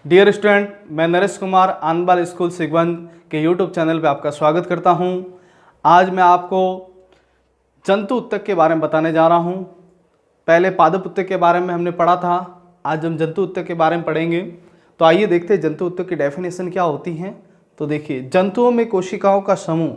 Dear student, मैं Naresh Kumar आनबाल school सिगवन के YouTube channel पे आपका स्वागत करता हूं। आज मैं आपको जंतु उत्तक के बारे में बताने जा रहा हूं। पहले पादप उत्तक के बारे में हमने पढ़ा था, आज हम जंतु उत्तक के बारे में पढ़ेंगे। तो आइए देखते हैं जंतु उत्तक की डेफिनेशन क्या होती है। तो देखिए, जंतुओं में कोशिकाओं का समूह,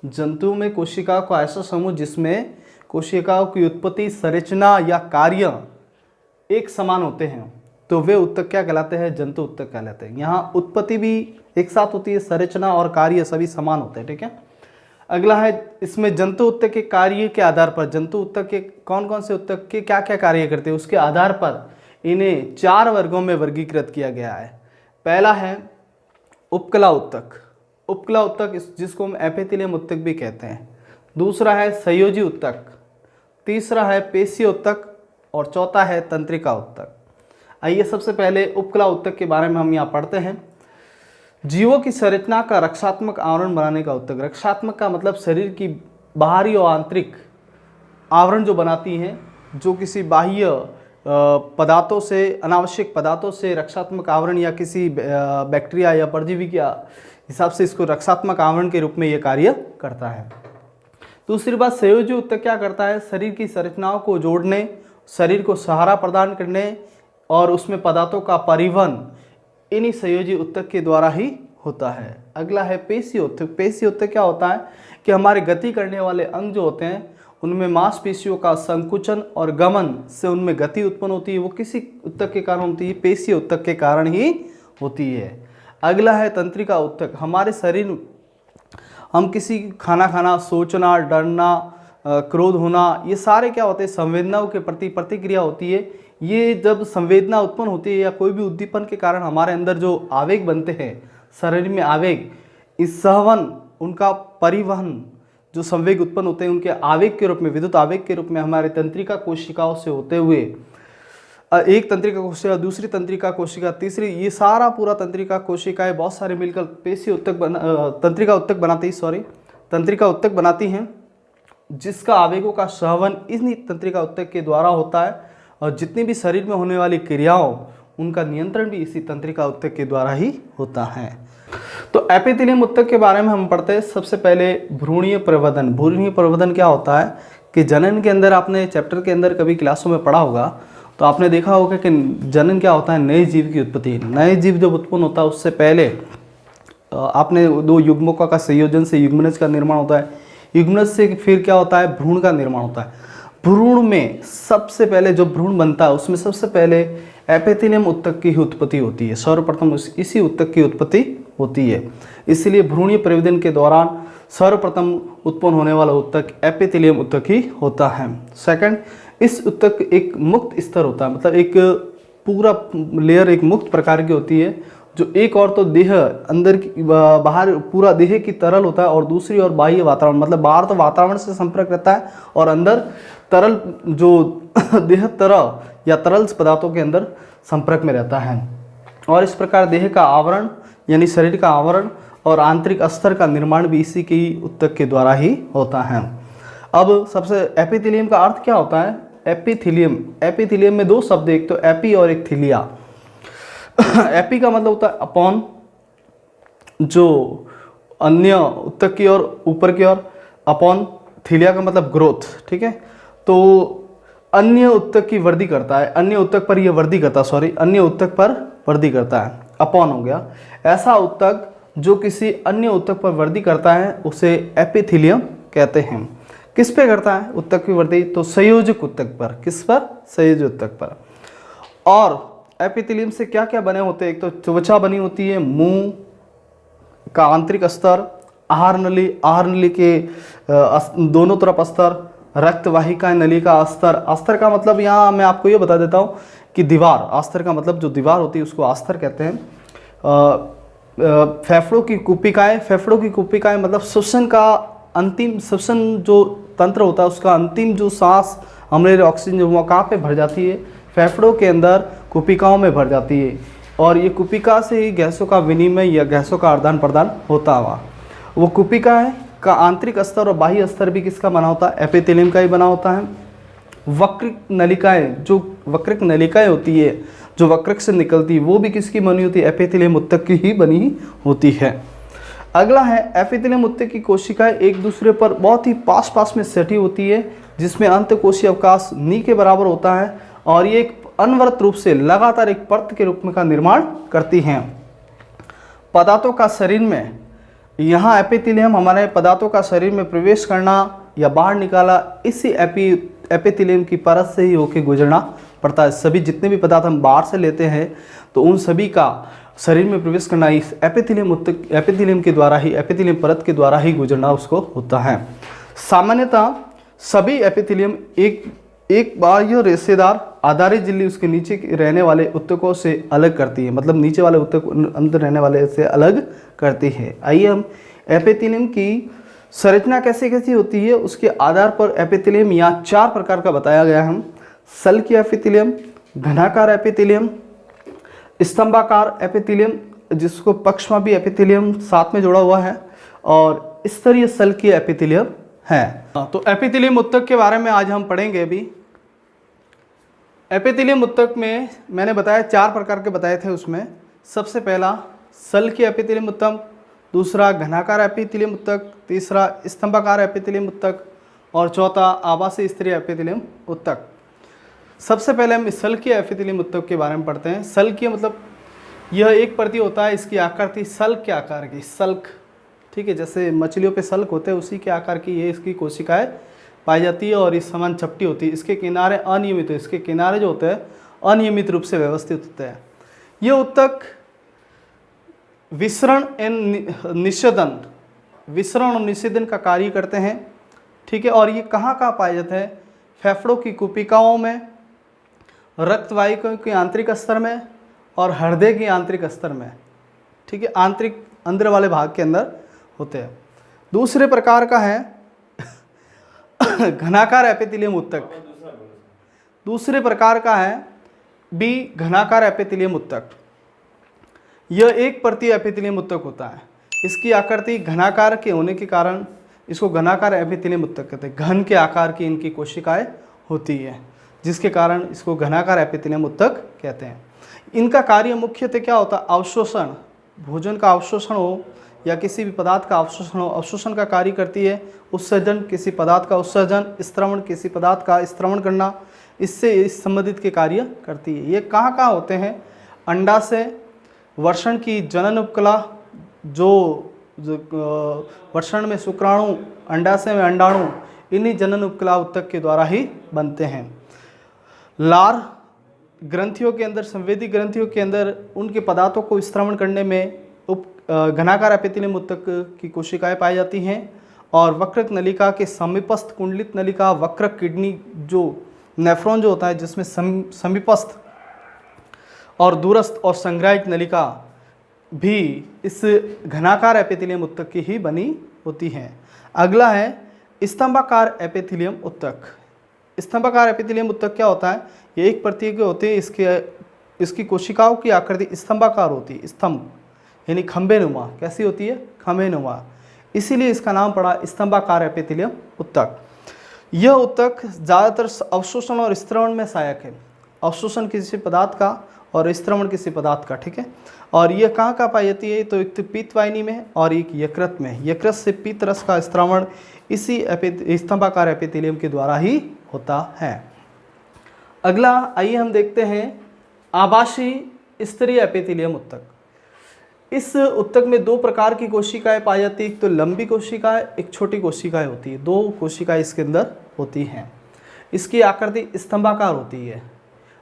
जंतुओं में कोशिकाओं का ऐसा समूह जिसमें कोशिकाओं की उत्पत्ति, संरचना या कार्य एक समान होते हैं, तो वे उत्तक क्या कहलाते हैं? जंतु उत्तक कहलाते हैं। यहाँ उत्पत्ति भी एक साथ होती है, संरचना और कार्य सभी समान होते हैं। ठीक है। अगला है, इसमें जंतु उत्तक के कार्य के आधार पर, जंतु उत्तक के कौन कौन से उत्तक के क्या क्या कार्य करते हैं, उसके आधार पर इन्हें 4 वर्गों में वर्गीकृत किया गया है। पहला है उपकला उत्तक। उपकला उत्तक जिसको हम एपिथेलियम उत्तक भी कहते हैं। दूसरा है संयोजी उत्तक, तीसरा है पेशीय उत्तक और चौथा है तंत्रिका उत्तक। आइए सबसे पहले उपकला उत्तक के बारे में हम यहाँ पढ़ते हैं। जीवों की संरचना का रक्षात्मक आवरण बनाने का उत्तक। रक्षात्मक का मतलब शरीर की बाहरी और आंतरिक आवरण जो बनाती हैं, जो किसी बाह्य पदार्थों से, अनावश्यक पदार्थों से रक्षात्मक आवरण या किसी बैक्टीरिया या परजीवी के हिसाब से इसको रक्षात्मक आवरण के रूप में ये कार्य करता है। दूसरी बात, संयोजी उत्तक क्या करता है? शरीर की संरचनाओं को जोड़ने, शरीर को सहारा प्रदान करने और उसमें पदार्थों का परिवहन इन्हीं संयोजी उत्तक के द्वारा ही होता है। अगला है पेशीय उत्तक। पेशीय उत्तक क्या होता है कि हमारे गति करने वाले अंग जो होते हैं, उनमें मांसपेशियों का संकुचन और गमन से उनमें गति उत्पन्न होती है। वो किसी उत्तक के कारण होती है? पेशीय उत्तक के कारण ही होती है। अगला है तंत्रिका उत्तक। हमारे शरीर, हम किसी खाना खाना, सोचना, डरना, क्रोध होना, ये सारे क्या होते हैं? संवेदनाओं के प्रति प्रतिक्रिया होती है। ये जब संवेदना उत्पन्न होती है या कोई भी उद्दीपन के कारण हमारे अंदर जो आवेग बनते हैं, शरीर में आवेग, इस सहवन, उनका परिवहन, जो संवेग उत्पन्न होते हैं, उनके आवेग के रूप में, विद्युत आवेग के रूप में हमारे तंत्रिका कोशिकाओं से होते हुए, एक तंत्रिका कोशिका, दूसरी तंत्रिका कोशिका, तीसरी, ये सारा पूरा तंत्रिका कोशिकाएं बहुत सारे मिलकर पेशीय उत्तक तंत्रिका उत्तक बनाती तंत्रिका उत्तक बनाती हैं, जिसका आवेगों का सहवन इन्हीं तंत्रिका उत्तक के द्वारा होता है। और जितनी भी शरीर में होने वाली क्रियाओं, उनका नियंत्रण भी इसी तंत्रिका उत्तक के द्वारा ही होता है। तो एपिथेलियम उत्तक के बारे में हम पढ़ते हैं। सबसे पहले भ्रूणीय प्रवर्धन। भ्रूणीय प्रवर्धन क्या होता है कि जनन के अंदर, आपने चैप्टर के अंदर कभी क्लासों में पढ़ा होगा, तो आपने देखा होगा कि जनन क्या होता है? नए जीव की उत्पत्ति। नए जीव जब उत्पन्न होता है, उससे पहले आपने 2 युग्मकों का संयोजन से युग्मनज का निर्माण होता है। युग्मनज से फिर क्या होता है? भ्रूण का निर्माण होता है। भ्रूण में सबसे पहले जो भ्रूण बनता है, उसमें सबसे पहले एपिथेलियम उत्तक की उत्पत्ति होती है। सर्वप्रथम इसी उत्तक की उत्पत्ति होती है। इसलिए भ्रूणीय प्रवर्धन के दौरान सर्वप्रथम उत्पन्न होने वाला उत्तक एपिथेलियम उत्तक ही होता है। सेकंड, इस उत्तक एक मुक्त स्तर होता है, मतलब एक पूरा लेयर एक मुक्त प्रकार की होती है, जो एक और तो देह अंदर की, बाहर पूरा देह की तरल होता है, और दूसरी और बाह्य वातावरण, मतलब बाहर तो वातावरण से संपर्क रहता है और अंदर तरल, जो देह तरल या तरल पदार्थों के अंदर संपर्क में रहता है। और इस प्रकार देह का आवरण यानी शरीर का आवरण और आंतरिक अस्तर का निर्माण भी इसी के उत्तक के द्वारा ही होता है। अब सबसे एपिथेलियम का अर्थ क्या होता है? एपिथेलियम, एपिथेलियम में 2 शब्द, एक तो एपी और एक थीलिया। एपी का मतलब होता है अपॉन, जो अन्य उत्तक की ओर, ऊपर की ओर, अपॉन। थीलिया का मतलब ग्रोथ। ठीक है। तो अन्य उत्तक की वृद्धि करता है, अन्य उत्तक पर यह वृद्धि करता है, अन्य उत्तक पर वृद्धि करता है, अपॉन हो गया। ऐसा उत्तक जो किसी अन्य उत्तक पर वृद्धि करता है, उसे एपिथेलियम कहते हैं। किस पे करता है उत्तक की वृद्धि? तो संयोजक उत्तक पर। किस पर? संयोजक उत्तक पर। और एपिथेलियम से क्या क्या बने होते हैं? एक तो त्वचा बनी होती है, मुंह का आंतरिक अस्तर, आहार नली के दोनों तरफ अस्तर, रक्त वाहिका नली का अस्तर। अस्तर का मतलब यहाँ मैं आपको ये बता देता हूँ कि दीवार, अस्तर का मतलब जो दीवार होती है उसको अस्तर कहते हैं। फेफड़ों की कुपिकाएं, फेफड़ों की कुपिकाएं मतलब श्वसन का अंतिम, श्वसन जो तंत्र होता है उसका अंतिम जो सांस, हमारे ऑक्सीजन जो कहाँ पे भर जाती है? फेफड़ों के अंदर कुपिकाओं में भर जाती है। और ये कुपिका से ही गैसों का विनिमय या गैसों का आदान प्रदान होता हुआ, वो कुपिका है का आंतरिक स्तर और बाह्य स्तर भी किसका बना होता है? एपिथेलियम का ही बना होता है। वक्रिक नलिकाएं, जो वक्रिक नलिकाएं होती है, जो वक्रक से निकलती वो भी किसकी बनी होती है, एपिथेलियम उत्तक की ही बनी होती है। अगला है एपिथेलियम उत्तक की कोशिकाएं एक दूसरे पर बहुत ही पास पास में सटी होती है, जिसमें अंतःकोशीय अवकाश नी के बराबर होता है और ये एक अनवरत रूप से लगातार एक परत के रूप में का निर्माण करती हैं। पदार्थों का शरीर में, यहाँ एपिथेलियम हमारे पदार्थों का शरीर में प्रवेश करना या बाहर निकाला इसी एपिथेलियम की परत से ही होकर गुजरना पड़ता है। सभी जितने भी पदार्थ हम बाहर से लेते हैं तो उन सभी का शरीर में प्रवेश करना इस एपिथेलियम के द्वारा ही, एपिथेलियम परत के द्वारा ही गुजरना उसको होता है। सामान्यतः सभी एपिथेलियम एक बाह्य रेशेदार आधारित झिल्ली उसके नीचे रहने वाले उत्तकों से अलग करती है, मतलब नीचे वाले उत्तक अंदर रहने वाले से अलग करती है। आइए हम एपिथेलियम की संरचना कैसे कैसी होती है उसके आधार पर एपिथेलियम यहाँ 4 प्रकार का बताया गया है। सल्कीय एपिथेलियम, घनाकार एपिथेलियम, स्तंभाकार एपिथेलियम जिसको पक्षमापी एपिथेलियम साथ में जोड़ा हुआ है, और स्तरीय सल्कीय एपिथेलियम है। तो एपिथेलियम उत्तक के बारे में आज हम पढ़ेंगे। अभी एपिथेलियम उत्तक में मैंने बताया 4 प्रकार के बताए थे। उसमें सबसे पहला सल्कीय एपिथेलियम उत्तक, दूसरा घनाकार एपिथेलियम उत्तक, तीसरा स्तंभाकार एपिथेलियम उत्तक और चौथा आवासीय स्तरीय एपिथेलियम उत्तक। सबसे पहले हम सल्कीय एपिथेलियम उत्तक के बारे में पढ़ते हैं। सल्कीय मतलब यह एक प्रति होता है, इसकी आकृति सल्क के आकार की, सल्क, ठीक है, जैसे मछलियों पे सल्क होते हैं उसी के आकार की ये इसकी कोशिकाएं पाई जाती है और इस समान चपटी होती है। इसके किनारे अनियमित है, इसके किनारे जो होते हैं अनियमित रूप से व्यवस्थित होते हैं। ये उत्तक विसरण और निषेधन का कार्य करते हैं, ठीक है। और ये कहाँ कहाँ पाए जाते हैं, फेफड़ों की कुपिकाओं में, रक्तवाहिकाओं के आंतरिक स्तर में और हृदय के आंतरिक स्तर में, ठीक है, आंतरिक अंदर वाले भाग के अंदर होते हैं। दूसरे प्रकार का है घनाकार एपिथेलियम उत्तक। दूसरे प्रकार का है बी घनाकार एपिथेलियम उत्तक। यह एक परतीय एपिथेलियम उत्तक होता है। इसकी आकृति घनाकार के होने के कारण इसको घनाकार एपिथेलियम उत्तक कहते हैं। घन के आकार की इनकी कोशिकाएं होती है, जिसके कारण इसको घनाकार एपिथेलियम उत्तक कहते हैं। इनका कार्य मुख्यतः क्या होता है, अवशोषण, भोजन का अवशोषण हो या किसी भी पदार्थ का अवशोषण हो, अवशोषण का कार्य करती है। उत्सर्जन, किसी पदार्थ का उत्सर्जन, स्त्रवण, किसी पदार्थ का स्त्रवण करना, इससे इस संबंधित के कार्य करती है। ये कहाँ कहाँ होते हैं, अंडाशय, वर्षण की जनन उपकला, जो वर्षण में शुक्राणु, अंडाशय में अंडाणु, इन्हीं जनन उपकला उत्तक के द्वारा ही बनते हैं। लार ग्रंथियों के अंदर, संवेदी ग्रंथियों के अंदर उनके पदार्थों को स्त्रवण करने में घनाकार एपिथेलियम उत्तक की कोशिकाएं पाई जाती हैं। और वक्रक नलिका के समीपस्थ कुंडलित नलिका, वक्रक किडनी जो नेफ्रॉन जो होता है जिसमें समीपस्थ और दूरस्थ और संग्राहिक नलिका भी इस घनाकार एपिथेलियम उत्तक की ही बनी होती हैं। अगला है स्तंभाकार एपिथेलियम उत्तक। स्तंभाकार एपिथेलियम उत्तक क्या होता है, ये एक परतीय के होते हैं। इसकी कोशिकाओं की आकृति स्तंभाकार होती है, स्तंभ यानी खंबे नुमा, कैसी होती है, खंबे नुमा, इसीलिए इसका नाम पड़ा स्तंभाकार एपिथेलियम उत्तक। यह उत्तक ज़्यादातर अवशोषण और स्त्रवण में सहायक है। अवशोषण किसी पदार्थ का और स्त्रवण किसी पदार्थ का, ठीक है। और यह कहाँ कहाँ पाई जाती है, तो एक तो पीतवाहिनी में और एक यकृत में। यकृत से पीत रस का स्त्रवण इसी स्तंभाकार एपिथेलियम के द्वारा ही होता है। अगला आइए हम देखते हैं आवासीय स्तरीय एपिथेलियम उत्तक। इस उत्तक में 2 प्रकार की कोशिकाएं पाई जाती है, एक तो लंबी कोशिकाएं, एक छोटी कोशिकाएं होती है। 2 कोशिकाएं इसके अंदर होती हैं। इसकी आकृति स्तंभाकार होती है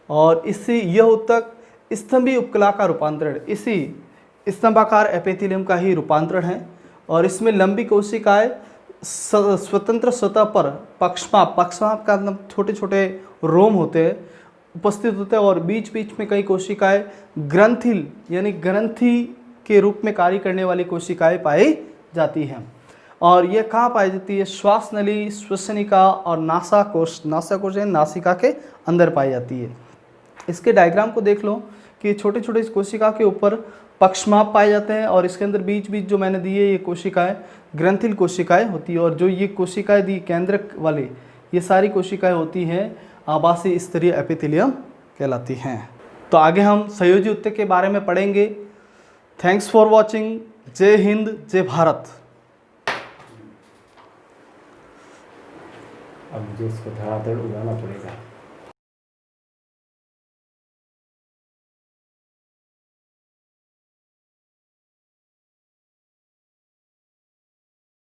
और इससे यह उत्तक स्तंभी उपकला का रूपांतरण इसी स्तंभाकार एपिथेलियम का ही रूपांतरण है। और इसमें लंबी कोशिकाएं स्वतंत्र सतह पर पक्षमाप का मतलब छोटे छोटे रोम होते हैं, उपस्थित होते हैं। और बीच बीच में कई कोशिकाएं ग्रंथिल यानी ग्रंथि के रूप में कार्य करने वाली कोशिकाएं पाई जाती हैं। और ये कहाँ पाई जाती है, श्वास नली, श्वसनिका और नासाकोश यानी नासिका के अंदर पाई जाती है। इसके डायग्राम को देख लो कि छोटे छोटे इस कोशिका के ऊपर पक्षमाप पाए जाते हैं और इसके अंदर बीच बीच जो मैंने दी है ये कोशिकाएं ग्रंथिल कोशिकाएं होती है। और जो ये कोशिकाएं दी केंद्रक वाले ये सारी कोशिकाएं होती हैं आवासीय स्तरीय एपिथेलियम कहलाती हैं। तो आगे हम संयोजी उत्तक के बारे में पढ़ेंगे। Thanks for watching. जय हिंद, जय भारत। अब मुझे इसको धड़ाधड़ उड़ाना पड़ेगा।